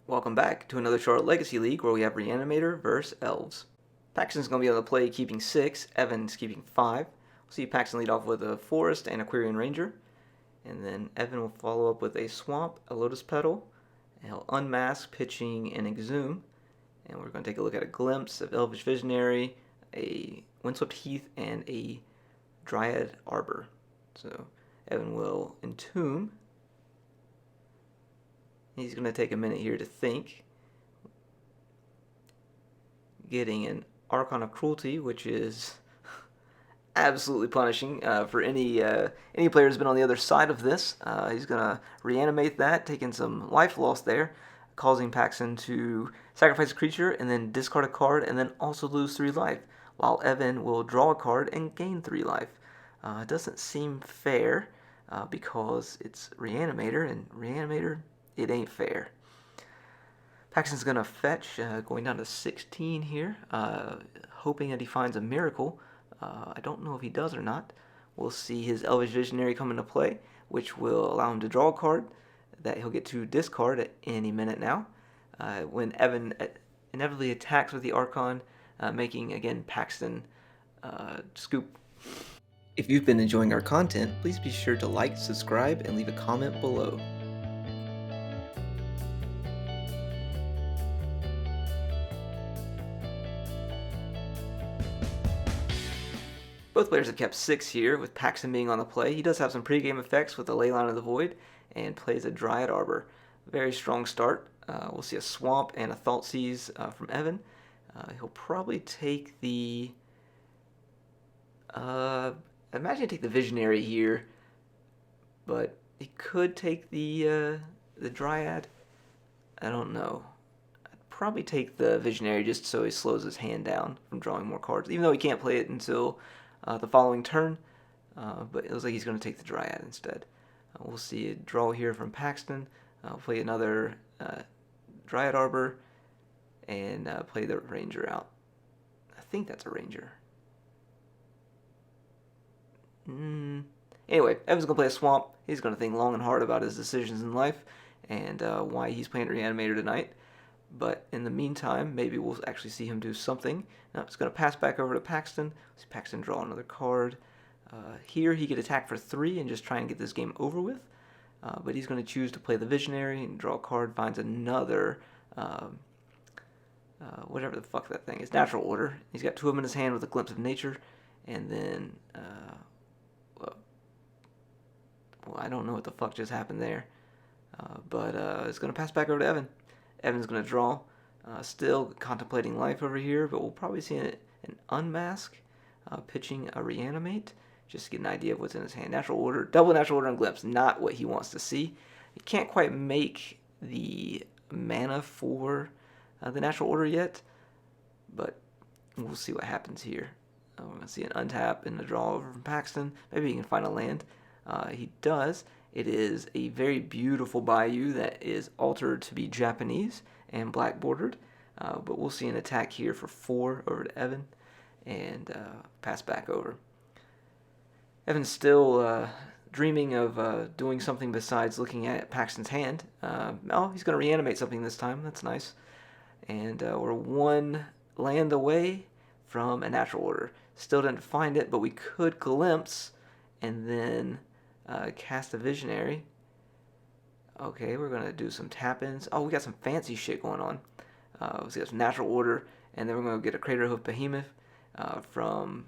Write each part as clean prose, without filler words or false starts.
Welcome back to another Charlotte Legacy League where we have Reanimator versus Elves. Paxton's going to be on the play keeping 6, Evan's keeping 5. We'll see Paxton lead off with a Forest and Aquarian Ranger. And then Evan will follow up with a Swamp, a Lotus Petal, and he'll unmask, pitching an Exhume. And we're going to take a look at a glimpse of Elvish Visionary, a Windswept Heath, and a Dryad Arbor. So Evan will Entomb. He's going to take a minute here to think. Getting an Archon of Cruelty, which is absolutely punishing for any player who's been on the other side of this. He's going to reanimate that, taking some life loss there, causing Paxton to sacrifice a creature and then discard a card and then also lose 3 life, while Evan will draw a card and gain 3 life. It doesn't seem fair because it's Reanimator, and Reanimator, it ain't fair. Paxton's going to fetch, going down to 16 here, hoping that he finds a miracle. I don't know if he does or not. We'll see his Elvish Visionary come into play, which will allow him to draw a card that he'll get to discard at any minute now. When Evan inevitably attacks with the Archon, making, again, Paxton scoop. If you've been enjoying our content, please be sure to like, subscribe, and leave a comment below. Both players have kept 6 here, with Paxton being on the play. He does have some pregame effects with the Leyline of the Void, and plays a Dryad Arbor. Very strong start. We'll see a Swamp and a Thoughtseize from Evan. He'll probably take the... imagine he'd take the Visionary here, but he could take the Dryad. I don't know. I'd probably take the Visionary just so he slows his hand down from drawing more cards, even though he can't play it until the following turn, but it looks like he's going to take the Dryad instead. We'll see a draw here from Paxton. Play another Dryad Arbor, and play the Ranger out. I think that's a Ranger. Anyway, Evan's going to play a Swamp. He's going to think long and hard about his decisions in life and why he's playing Reanimator tonight. But in the meantime, maybe we'll actually see him do something. Now it's going to pass back over to Paxton. See Paxton draw another card. Here he could attack for 3 and just try and get this game over with. But he's going to choose to play the Visionary and draw a card, finds another, whatever the fuck that thing is, Natural Order. He's got 2 of them in his hand with a Glimpse of Nature. And then, well, I don't know what the fuck just happened there. But it's going to pass back over to Evan. Evan's going to draw, still contemplating life over here, but we'll probably see an unmask, pitching a Reanimate, just to get an idea of what's in his hand. Natural Order, double Natural Order and Glimpse, not what he wants to see. He can't quite make the mana for the Natural Order yet, but we'll see what happens here. We're going to see an untap and a draw over from Paxton. Maybe he can find a land. He does. It is a very beautiful bayou that is altered to be Japanese and black bordered. But we'll see an attack here for 4 over to Evan and pass back over. Evan's still dreaming of doing something besides looking at Paxton's hand. Oh, he's going to reanimate something this time. That's nice. And we're 1 land away from a Natural Order. Still didn't find it, but we could glimpse and then cast a Visionary. Okay, we're going to do some tap-ins. Oh, we got some fancy shit going on. We got some Natural Order, and then we're going to get a Craterhoof Behemoth from...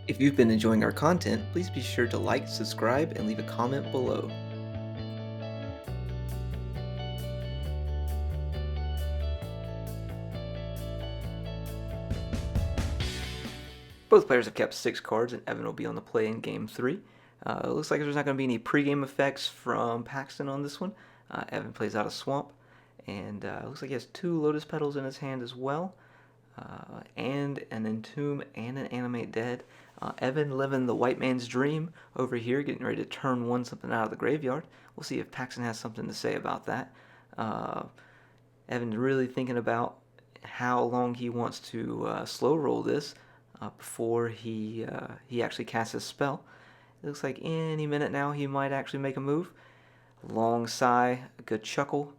If you've been enjoying our content, please be sure to like, subscribe, and leave a comment below. Both players have kept 6 cards, and Evan will be on the play in Game 3. It looks like there's not going to be any pregame effects from Paxton on this one. Evan plays out a Swamp, and it looks like he has 2 Lotus Petals in his hand as well, and an Entomb and an Animate Dead. Evan living the white man's dream over here, getting ready to turn 1 something out of the graveyard. We'll see if Paxton has something to say about that. Evan's really thinking about how long he wants to slow roll this before he actually casts his spell. It looks like any minute now he might actually make a move. Long sigh, a good chuckle.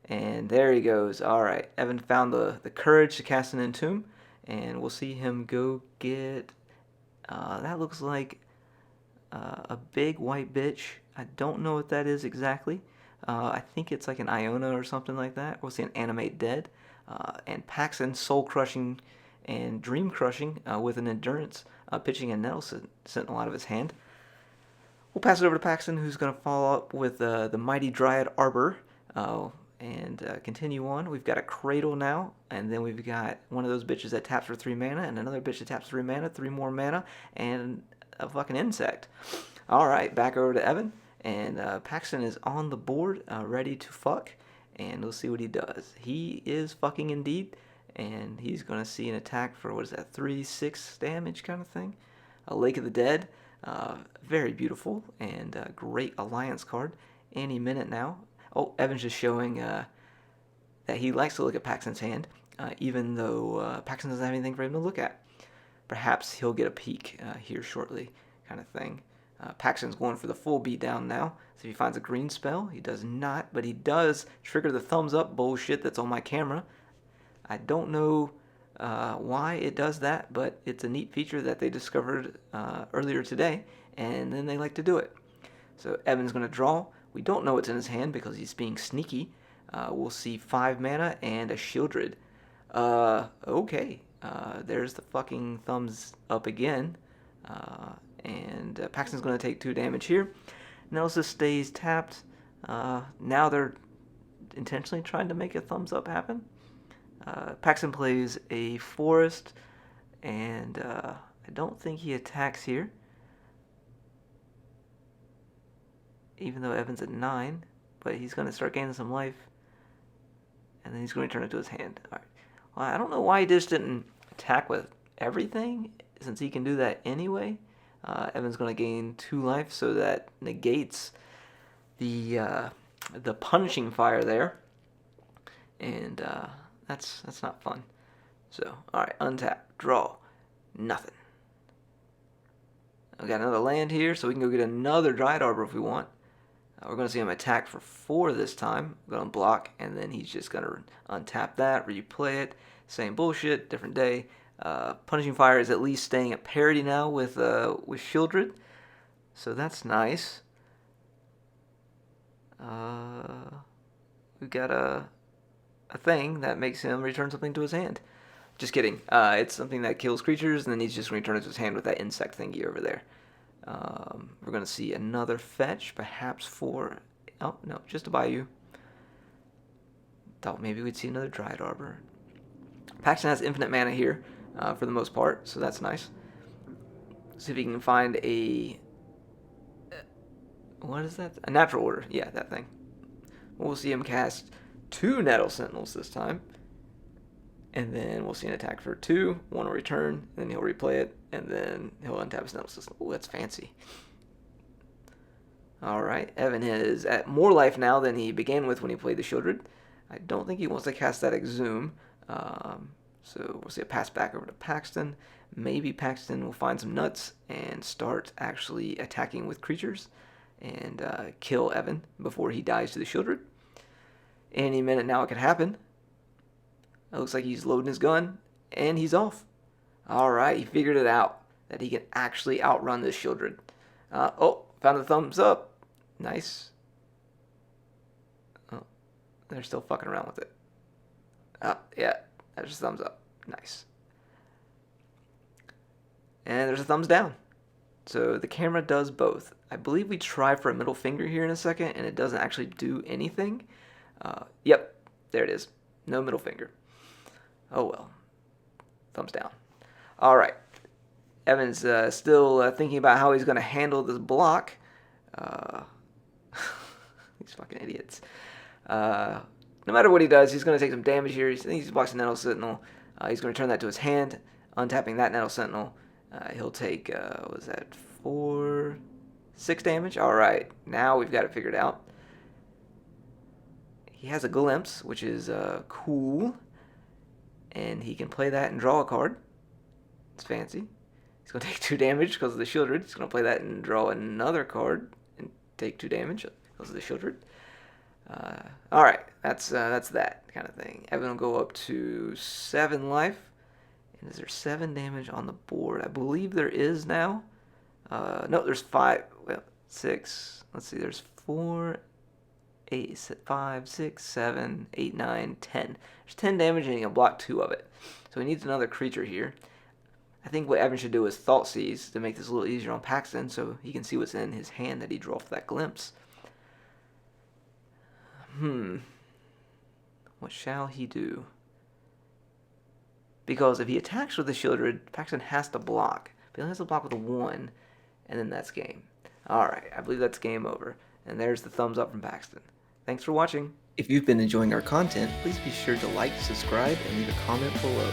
And there he goes. Alright, Evan found the courage to cast an Entomb. And we'll see him go get... that looks like a big white bitch. I don't know what that is exactly. I think it's like an Iona or something like that. We'll see an Animate Dead. And Paxton Soul Crushing and Dream Crushing with an Endurance, pitching a Nettle Sentinel out of his hand. We'll pass it over to Paxton, who's going to follow up with the Mighty Dryad Arbor. And continue on. We've got a Cradle now, and then we've got one of those bitches that taps for 3 mana, and another bitch that taps 3 mana, 3 more mana, and a fucking insect. Alright, back over to Evan, and Paxton is on the board, ready to fuck, and we'll see what he does. He is fucking indeed, and he's going to see an attack for, what is that, 3/6 damage kind of thing? A Lake of the Dead, very beautiful, and a great alliance card. Any minute now. Oh, Evan's just showing that he likes to look at Paxton's hand, even though Paxton doesn't have anything for him to look at. Perhaps he'll get a peek here shortly, kind of thing. Paxton's going for the full beatdown now. So if he finds a green spell, he does not, but he does trigger the thumbs up bullshit that's on my camera. I don't know why it does that, but it's a neat feature that they discovered earlier today, and then they like to do it. So Evan's going to draw. We don't know what's in his hand because he's being sneaky. We'll see 5 mana and a Shieldred. Okay. There's the fucking thumbs up again. And Paxton's going to take 2 damage here. Nelsa stays tapped. Now they're intentionally trying to make a thumbs up happen. Paxton plays a Forest, and I don't think he attacks here. Even though Evan's at 9, but he's going to start gaining some life, and then he's going to turn it to his hand. All right. Well, I don't know why he just didn't attack with everything, since he can do that anyway. Evan's going to gain 2 life, so that negates the punishing fire there, and that's not fun. So, all right, untap, draw, nothing. We got another land here, so we can go get another Dryad Arbor if we want. We're going to see him attack for 4 this time. We're going to block, and then he's just going to untap that, replay it. Same bullshit, different day. Punishing Fire is at least staying at parity now with Shieldred, so that's nice. We've got a thing that makes him return something to his hand. Just kidding. It's something that kills creatures, and then he's just going to return it to his hand with that insect thingy over there. We're going to see another fetch, perhaps for... Oh, no, just a Bayou. Thought maybe we'd see another Dryad Arbor. Paxton has infinite mana here, for the most part, so that's nice. See if he can find a... What is that? A Natural Order. Yeah, that thing. We'll see him cast 2 Nettle Sentinels this time. And then we'll see an attack for 2, 1 will return, then he'll replay it, and then he'll untap his Nettle Sentinel. Oh, that's fancy. Alright, Evan is at more life now than he began with when he played the Shieldred. I don't think he wants to cast that Exhume. So we'll see a pass back over to Paxton. Maybe Paxton will find some nuts and start actually attacking with creatures and kill Evan before he dies to the Shieldred. Any minute now it could happen. It looks like he's loading his gun, and he's off. Alright, he figured it out, that he can actually outrun this Shieldred. Oh, found the thumbs up. Nice. Oh, they're still fucking around with it. Yeah, there's a thumbs up. Nice. And there's a thumbs down. So the camera does both. I believe we try for a middle finger here in a second, and it doesn't actually do anything. Yep, there it is. No middle finger. Oh well. Thumbs down. Alright. Evan's still thinking about how he's going to handle this block. These fucking idiots. No matter what he does, he's going to take some damage here. He's blocking Nettle Sentinel. He's going to turn that to his hand. Untapping that Nettle Sentinel. He'll take, what was that, 6 damage? Alright, now we've got it figured out. He has a Glimpse, which is cool. And he can play that and draw a card. It's fancy. He's going to take 2 damage because of the Shieldred. He's going to play that and draw another card and take 2 damage because of the Shieldred. All right, that's that kind of thing. Evan will go up to 7 life. And is there 7 damage on the board? I believe there is now. No, there's 5. Well, 6. Let's see. There's 4, 8, 5, 6, 7, 8, 9, 10. There's 10 damage, and he can block 2 of it. So he needs another creature here. I think what Evan should do is Thought Seize to make this a little easier on Paxton, so he can see what's in his hand that he drew off that glimpse. What shall he do? Because if he attacks with the Shieldred, Paxton has to block. But he only has to block with a 1, and then that's game. Alright, I believe that's game over. And there's the thumbs up from Paxton. Thanks for watching. If you've been enjoying our content, please be sure to like, subscribe, and leave a comment below.